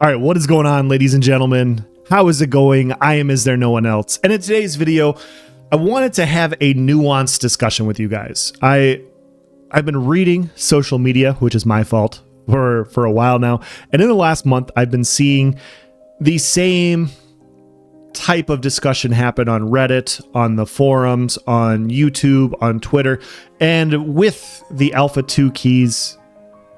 All right, what is going on, ladies and gentlemen? How is it going? I am Is There No One Else? And in today's video, I wanted to have a nuanced discussion with you guys. I've been reading social media, which is my fault, for a while now. And in the last month, I've been seeing the same type of discussion happen on Reddit, on the forums, on YouTube, on Twitter, and with the Alpha 2 keys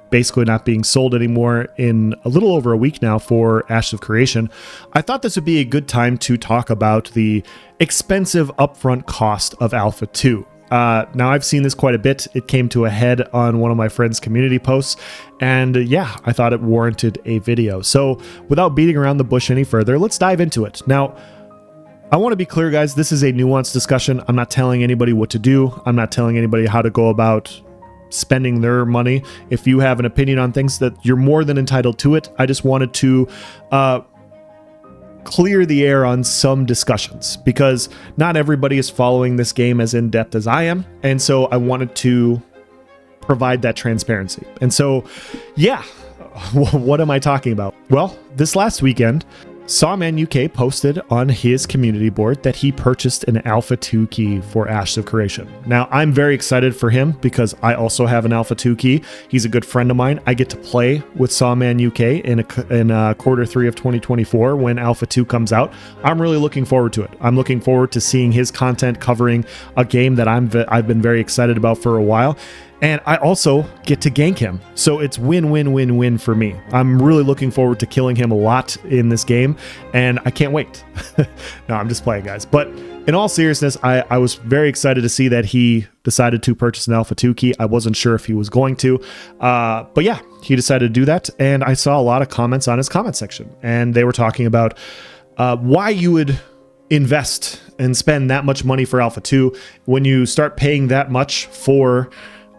basically not being sold anymore in a little over a week now for Ashes of Creation, I thought this would be a good time to talk about the expensive upfront cost of Alpha 2. Now, I've seen this quite a bit. It came to a head on one of my friend's community posts, and yeah, I thought it warranted a video. So without beating around the bush any further, let's dive into it. Now, I want to be clear, guys, this is a nuanced discussion. I'm not telling anybody what to do. I'm not telling anybody how to go about spending their money. If you have an opinion on things, that you're more than entitled to it. I just wanted to clear the air on some discussions because not everybody is following this game as in depth as I am. And so I wanted to provide that transparency. And so, yeah, what am I talking about? Well, this last weekend, SawmanUK posted on his community board that he purchased an Alpha 2 key for Ashes of Creation. Now, I'm very excited for him because I also have an Alpha 2 key. He's a good friend of mine. I get to play with SawmanUK in Q3 of 2024 when Alpha 2 comes out. I'm really looking forward to it. I'm looking forward to seeing his content covering a game that I've been very excited about for a while. And I also get to gank him. So it's win-win-win-win for me. I'm really looking forward to killing him a lot in this game, and I can't wait. No, I'm just playing, guys. But in all seriousness, I was very excited to see that he decided to purchase an Alpha 2 key. I wasn't sure if he was going to. But yeah, he decided to do that, and I saw a lot of comments on his comment section. And they were talking about why you would invest and spend that much money for Alpha 2 when you start paying that much for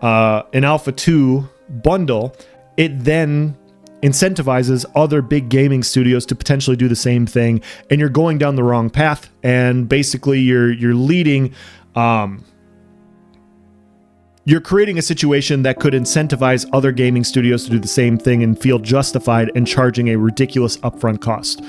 an Alpha 2 bundle. It then incentivizes other big gaming studios to potentially do the same thing, and you're going down the wrong path. And basically, you're leading, you're creating a situation that could incentivize other gaming studios to do the same thing and feel justified in charging a ridiculous upfront cost.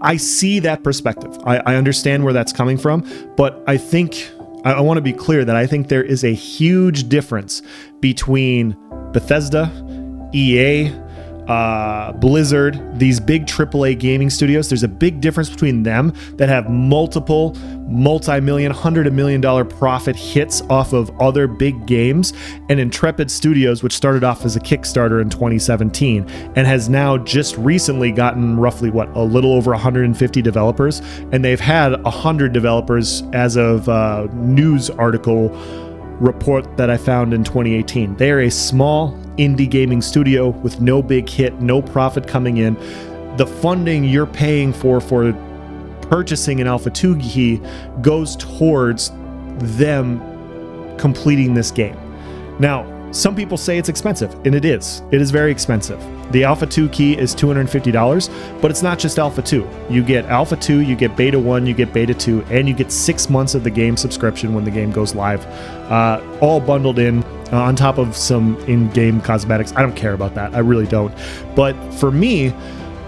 I see that perspective. I understand where that's coming from, but I think I want to be clear that I think there is a huge difference between Bethesda, EA, Blizzard, these big AAA gaming studios. There's a big difference between them that have multiple multi-million, $100 million profit hits off of other big games, and Intrepid Studios, which started off as a Kickstarter in 2017 and has now just recently gotten roughly a little over 150 developers, and they've had 100 developers as of news article report that I found in 2018. They are a small indie gaming studio with no big hit, no profit coming in. The funding you're paying for purchasing an Alpha 2 key goes towards them completing this game. Now, some people say it's expensive, and it is. It is very expensive. The Alpha 2 key is $250, but it's not just Alpha 2. You get Alpha 2, you get Beta 1, you get Beta 2, and you get 6 months of the game subscription when the game goes live, all bundled in on top of some in-game cosmetics. I don't care about that. I really don't. But for me,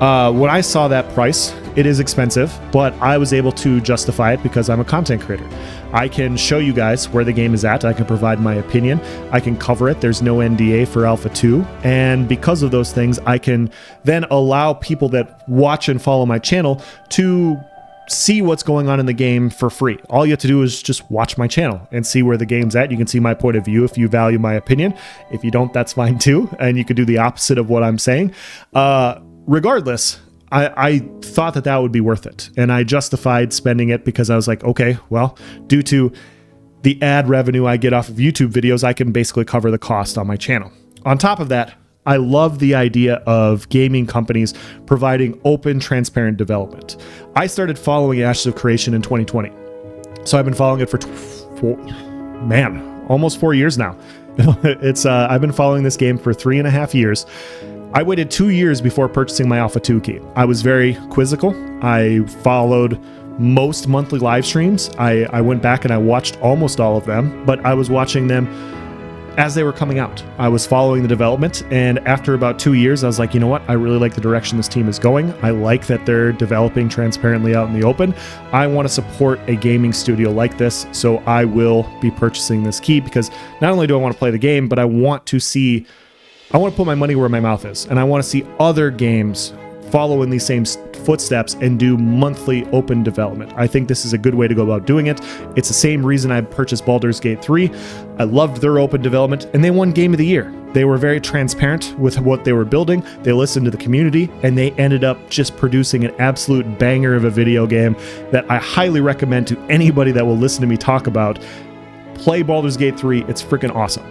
when I saw that price, it is expensive, but I was able to justify it because I'm a content creator. I can show you guys where the game is at. I can provide my opinion. I can cover it. There's no NDA for Alpha 2. And because of those things, I can then allow people that watch and follow my channel to see what's going on in the game for free. All you have to do is just watch my channel and see where the game's at. You can see my point of view if you value my opinion. If you don't, that's fine too. And you could do the opposite of what I'm saying. Regardless, I thought that would be worth it. And I justified spending it because I was like, okay, well, due to the ad revenue I get off of YouTube videos, I can basically cover the cost on my channel. On top of that, I love the idea of gaming companies providing open, transparent development. I started following Ashes of Creation in 2020. So I've been following it for almost 4 years now. I've been following this game for 3.5 years. I waited 2 years before purchasing my Alpha 2 key. I was very quizzical. I followed most monthly live streams. I went back and I watched almost all of them, but I was watching them as they were coming out. I was following the development, and after about 2 years, I was like, you know what? I really like the direction this team is going. I like that they're developing transparently out in the open. I want to support a gaming studio like this, so I will be purchasing this key, because not only do I want to play the game, but I want to put my money where my mouth is, and I want to see other games follow in these same footsteps and do monthly open development. I think this is a good way to go about doing it. It's the same reason I purchased Baldur's Gate 3. I loved their open development, and they won Game of the Year. They were very transparent with what they were building. They listened to the community, and they ended up just producing an absolute banger of a video game that I highly recommend to anybody that will listen to me talk about. Play Baldur's Gate 3. It's freaking awesome.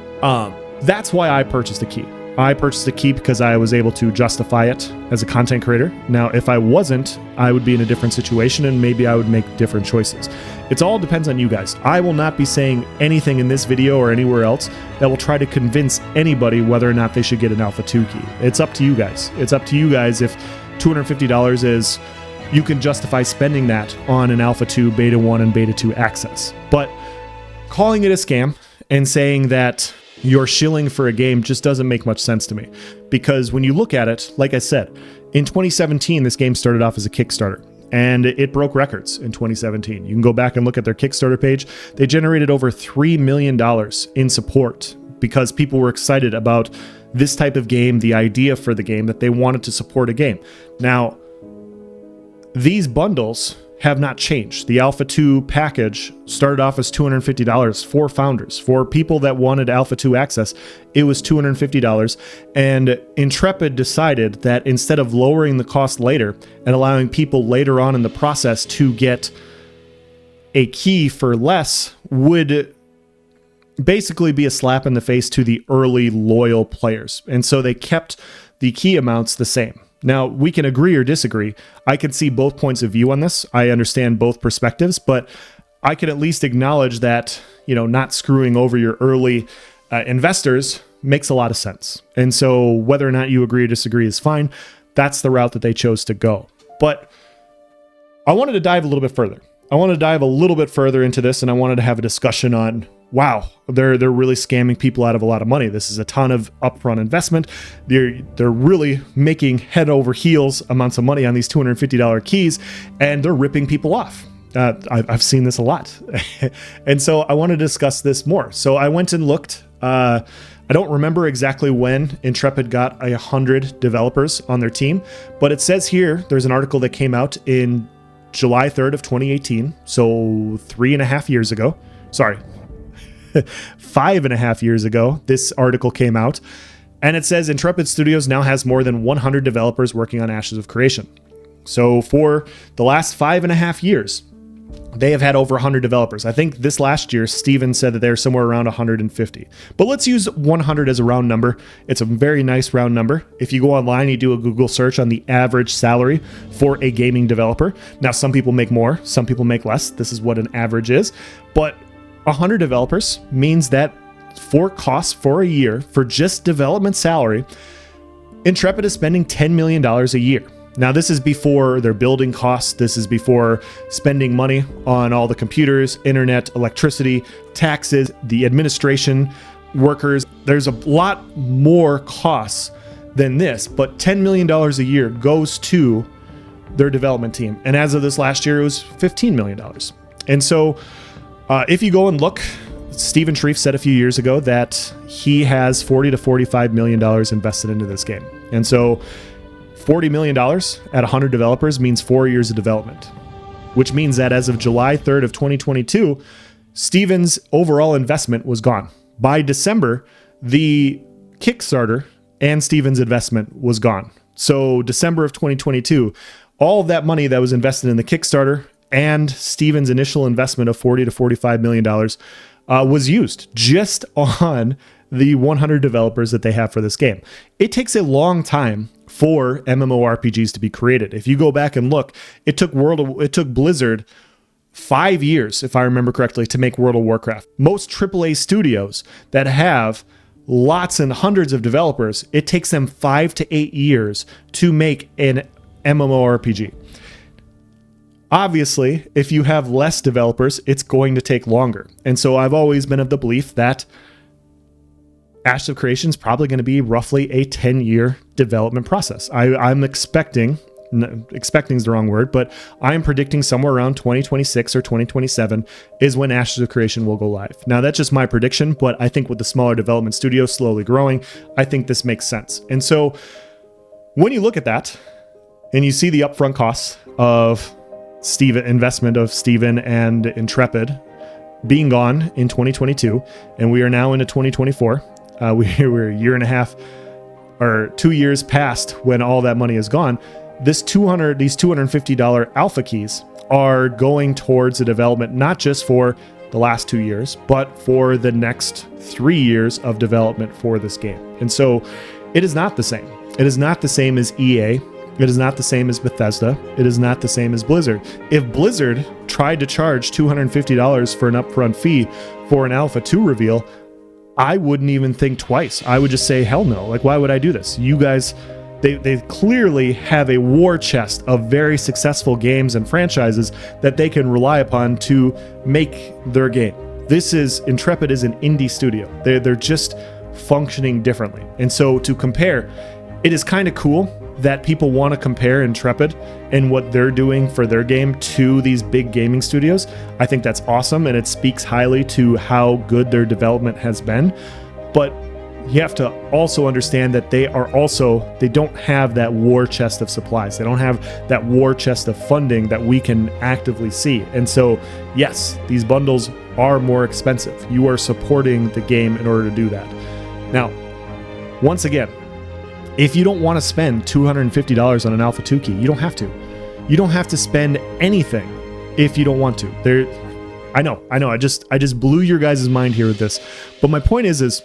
That's why I purchased the key. I purchased the key because I was able to justify it as a content creator. Now, if I wasn't, I would be in a different situation, and maybe I would make different choices. It all depends on you guys. I will not be saying anything in this video or anywhere else that will try to convince anybody whether or not they should get an Alpha 2 key. It's up to you guys. It's up to you guys if $250 is, you can justify spending that on an Alpha 2, Beta 1, and Beta 2 access. But calling it a scam and saying that you're shilling for a game just doesn't make much sense to me, because when you look at it, like I said, in 2017, this game started off as a Kickstarter, and it broke records in 2017. You can go back and look at their Kickstarter page. They generated over $3 million in support because people were excited about this type of game, the idea for the game, that they wanted to support a game. Now, these bundles have not changed. The Alpha 2 package started off as $250 for founders. For people that wanted Alpha 2 access, it was $250. And Intrepid decided that instead of lowering the cost later and allowing people later on in the process to get a key for less, would basically be a slap in the face to the early loyal players. And so they kept the key amounts the same. Now, we can agree or disagree. I can see both points of view on this. I understand both perspectives, but I can at least acknowledge that, not screwing over your early investors makes a lot of sense. And so whether or not you agree or disagree is fine. That's the route that they chose to go. But I wanted to dive a little bit further. Into this, and I wanted to have a discussion on, wow, they're really scamming people out of a lot of money. This is a ton of upfront investment. They're really making head over heels amounts of money on these $250 keys, and they're ripping people off. I've seen this a lot. And so I want to discuss this more. So I went and looked. I don't remember exactly when Intrepid got 100 developers on their team, but it says here, there's an article that came out in July 3rd of 2018. So 3.5 years ago. Sorry. 5.5 years ago, this article came out, and it says Intrepid Studios now has more than 100 developers working on Ashes of Creation. So for the last 5.5 years, they have had over 100 developers. I think this last year, Steven said that they're somewhere around 150. But let's use 100 as a round number. It's a very nice round number. If you go online, you do a Google search on the average salary for a gaming developer. Now, some people make more, some people make less. This is what an average is. But 100 developers means that for costs for a year, for just development salary, Intrepid is spending $10 million a year. Now, this is before their building costs. This is before spending money on all the computers, internet, electricity, taxes, the administration, workers. There's a lot more costs than this, but $10 million a year goes to their development team. And as of this last year, it was $15 million. And so if you go and look, Stephen Shreve said a few years ago that he has $40 to $45 million invested into this game. And so $40 million at 100 developers means 4 years of development, which means that as of July 3rd of 2022, Steven's overall investment was gone. By December, the Kickstarter and Steven's investment was gone. So December of 2022, all of that money that was invested in the Kickstarter and Steven's initial investment of $40 to $45 million was used just on the 100 developers that they have for this game. It takes a long time for MMORPGs to be created. If you go back and look, it took Blizzard 5 years, if I remember correctly, to make World of Warcraft. Most AAA studios that have lots and hundreds of developers, it takes them 5 to 8 years to make an MMORPG. Obviously, if you have less developers, it's going to take longer. And so I've always been of the belief that Ashes of Creation is probably going to be roughly a 10-year development process. I'm expecting is the wrong word, but I'm predicting somewhere around 2026 or 2027 is when Ashes of Creation will go live. Now, that's just my prediction, but I think with the smaller development studio slowly growing, I think this makes sense. And so when you look at that and you see the upfront costs of investment of Steven and Intrepid being gone in 2022, and we are now into 2024, we're a year and a half or 2 years past when all that money is gone. These $250 alpha keys are going towards the development, not just for the last 2 years, but for the next 3 years of development for this game. And so it is not the same. It is not the same as EA. It is not the same as Bethesda. It is not the same as Blizzard. If Blizzard tried to charge $250 for an upfront fee for an Alpha 2 reveal, I wouldn't even think twice. I would just say, hell no. Like, why would I do this? You guys... They clearly have a war chest of very successful games and franchises that they can rely upon to make their game. Intrepid is an indie studio. They're just functioning differently. And so to compare, it is kind of cool that people want to compare Intrepid and what they're doing for their game to these big gaming studios. I think that's awesome, and it speaks highly to how good their development has been. But you have to also understand that they don't have that war chest of supplies. They don't have that war chest of funding that we can actively see. And so, yes, these bundles are more expensive. You are supporting the game in order to do that. Now, once again, if you don't want to spend $250 on an Alpha 2 key, you don't have to. You don't have to spend anything if you don't want to. I know, I just blew your guys' mind here with this. But my point is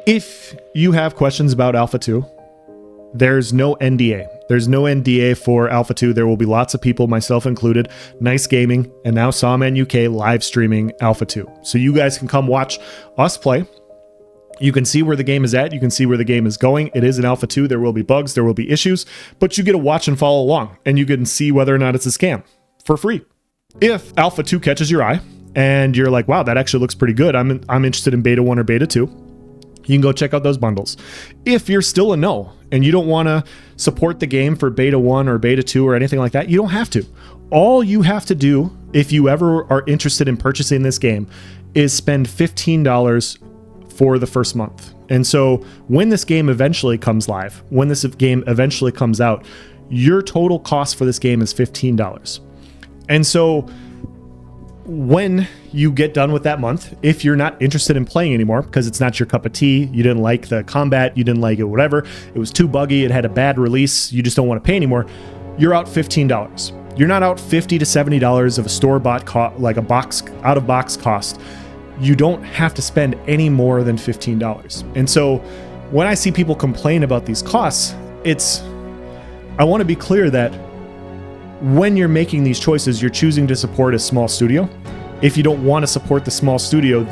if you have questions about Alpha 2, there's no NDA. There's no NDA for Alpha 2. There will be lots of people, myself included, Nice Gaming, and now SawmanUK live streaming Alpha 2. So you guys can come watch us play. You can see where the game is at. You can see where the game is going. It is an Alpha 2. There will be bugs. There will be issues. But you get to watch and follow along. And you can see whether or not it's a scam for free. If Alpha 2 catches your eye and you're like, wow, that actually looks pretty good. I'm interested in Beta 1 or Beta 2. You can go check out those bundles. If you're still a no and you don't want to support the game for Beta 1 or Beta 2 or anything like that, you don't have to. All you have to do, if you ever are interested in purchasing this game, is spend $15 for the first month. And so when this game eventually comes live, when this game eventually comes out, your total cost for this game is $15. And so when you get done with that month, if you're not interested in playing anymore because it's not your cup of tea, you didn't like the combat, you didn't like it, whatever, it was too buggy, it had a bad release, you just don't want to pay anymore, you're out $15. You're not out $50 to $70 of a store-bought like a box out-of-box cost. You don't have to spend any more than $15. And so when I see people complain about these costs, I want to be clear that when you're making these choices, you're choosing to support a small studio. If you don't want to support the small studio,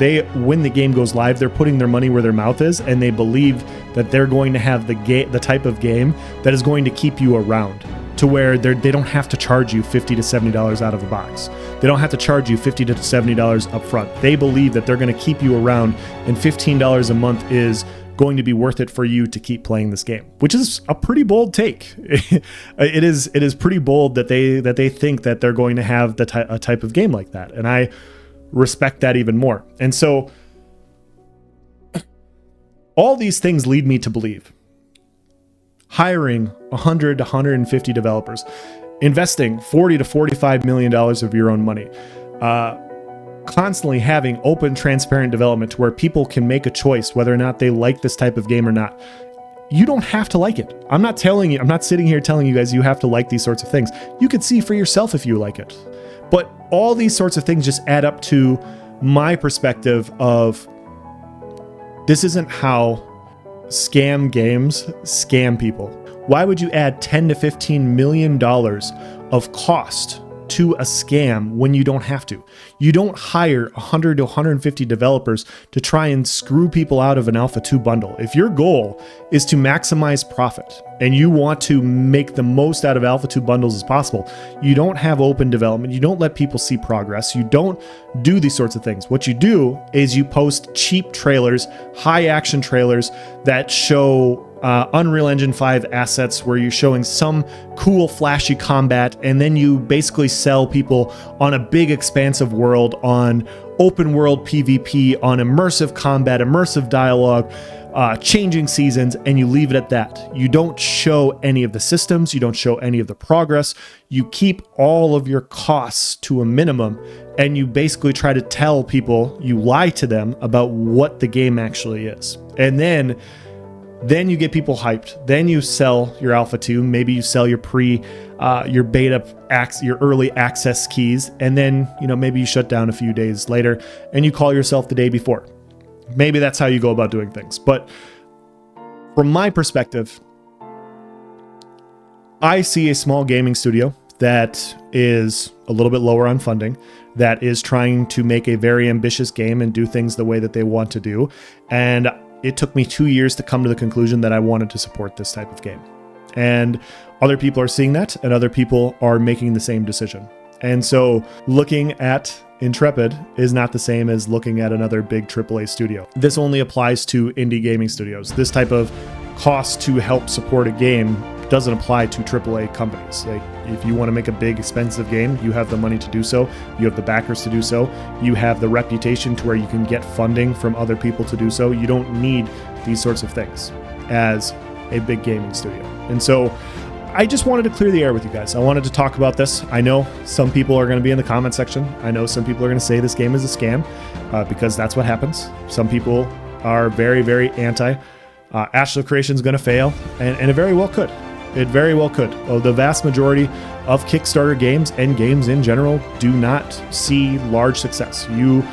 when the game goes live, they're putting their money where their mouth is, and they believe that they're going to have the type of game that is going to keep you around, to where they don't have to charge you $50 to $70 out of the box. They don't have to charge you $50 to $70 up front. They believe that they're going to keep you around, and $15 a month is going to be worth it for you to keep playing this game, which is a pretty bold take. It is pretty bold that they think that they're going to have a type of game like that, and I respect that even more. And so all these things lead me to believe hiring 100 to 150 developers, investing $40 to $45 million of your own money, constantly having open, transparent development to where people can make a choice whether or not they like this type of game or not. You don't have to like it. I'm not sitting here telling you guys you have to like these sorts of things. You could see for yourself if you like it. But all these sorts of things just add up to my perspective of this isn't how scam games scam people. Why would you add $10 to $15 million of cost to a scam when you don't have to. You don't hire 100 to 150 developers to try and screw people out of an Alpha 2 bundle. If your goal is to maximize profit and you want to make the most out of Alpha 2 bundles as possible, you don't have open development. You don't let people see progress. You don't do these sorts of things. What you do is you post cheap trailers, high action trailers that show Unreal Engine 5 assets where you're showing some cool flashy combat, and then you basically sell people on a big expansive world, on open world PvP, on immersive combat, immersive dialogue, changing seasons, and you leave it at that. You don't show any of the systems, you don't show any of the progress, you keep all of your costs to a minimum, and you basically try to tell people, you lie to them about what the game actually is. And then you get people hyped. Then you sell your Alpha 2. Maybe you sell your your beta, your early access keys. And then, maybe you shut down a few days later and you call yourself the day before. Maybe that's how you go about doing things. But from my perspective, I see a small gaming studio that is a little bit lower on funding, that is trying to make a very ambitious game and do things the way that they want to do. And it took me 2 years to come to the conclusion that I wanted to support this type of game. And other people are seeing that, and other people are making the same decision. And so looking at Intrepid is not the same as looking at another big AAA studio. This only applies to indie gaming studios. This type of cost to help support a game doesn't apply to AAA companies. Like, if you want to make a big, expensive game, you have the money to do so. You have the backers to do so. You have the reputation to where you can get funding from other people to do so. You don't need these sorts of things as a big gaming studio. And so I just wanted to clear the air with you guys. I wanted to talk about this. I know some people are going to be in the comment section. I know some people are going to say this game is a scam because that's what happens. Some people are very, very anti. Ashes of Creation is going to fail, and it very well could. It very well could. The vast majority of Kickstarter games and games in general do not see large success. You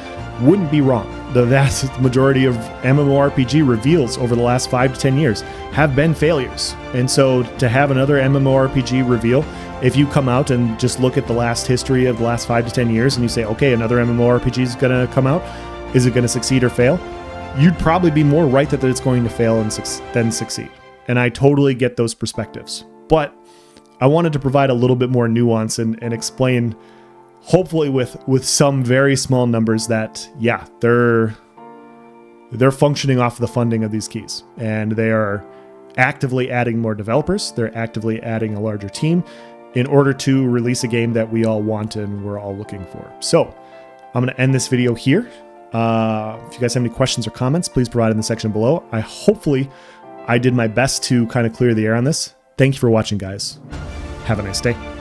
wouldn't be wrong. The vast majority of MMORPG reveals over the last 5 to 10 years have been failures. And so to have another MMORPG reveal, if you come out and just look at the last history of the last 5 to 10 years and you say, okay, another MMORPG is going to come out, is it going to succeed or fail? You'd probably be more right that it's going to fail than succeed. And I totally get those perspectives. But I wanted to provide a little bit more nuance and explain, hopefully with some very small numbers, that, yeah, they're functioning off the funding of these keys. And they are actively adding more developers. They're actively adding a larger team in order to release a game that we all want and we're all looking for. So I'm going to end this video here. If you guys have any questions or comments, please provide in the section below. Hopefully I did my best to kind of clear the air on this. Thank you for watching, guys. Have a nice day.